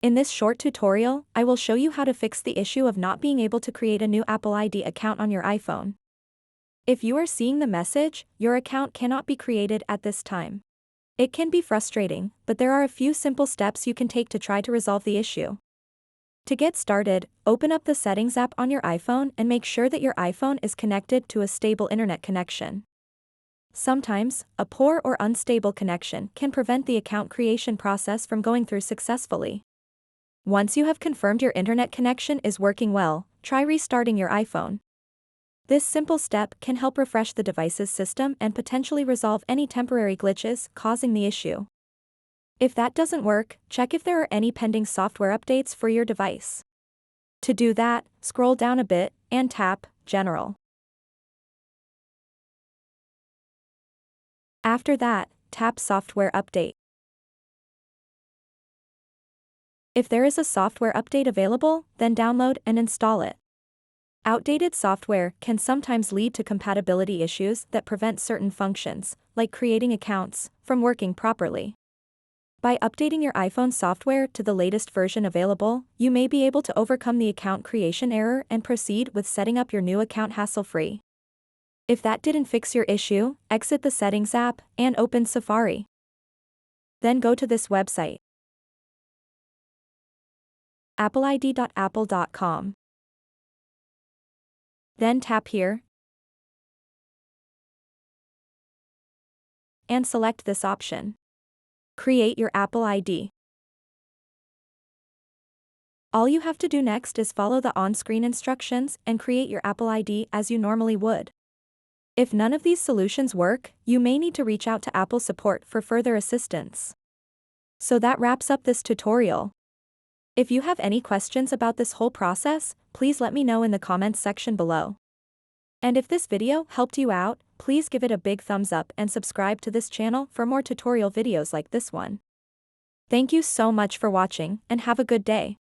In this short tutorial, I will show you how to fix the issue of not being able to create a new Apple ID account on your iPhone. If you are seeing the message, your account cannot be created at this time. It can be frustrating, but there are a few simple steps you can take to try to resolve the issue. To get started, open up the Settings app on your iPhone and make sure that your iPhone is connected to a stable internet connection. Sometimes, a poor or unstable connection can prevent the account creation process from going through successfully. Once you have confirmed your internet connection is working well, try restarting your iPhone. This simple step can help refresh the device's system and potentially resolve any temporary glitches causing the issue. If that doesn't work, check if there are any pending software updates for your device. To do that, scroll down a bit and tap General. After that, tap Software Update. If there is a software update available, then download and install it. Outdated software can sometimes lead to compatibility issues that prevent certain functions, like creating accounts, from working properly. By updating your iPhone software to the latest version available, you may be able to overcome the account creation error and proceed with setting up your new account hassle-free. If that didn't fix your issue, exit the Settings app and open Safari. Then go to this website, appleid.apple.com. Then tap here and select this option. Create your Apple ID. All you have to do next is follow the on-screen instructions and create your Apple ID as you normally would. If none of these solutions work, you may need to reach out to Apple support for further assistance. So that wraps up this tutorial. If you have any questions about this whole process, please let me know in the comments section below. And if this video helped you out, please give it a big thumbs up and subscribe to this channel for more tutorial videos like this one. Thank you so much for watching and have a good day.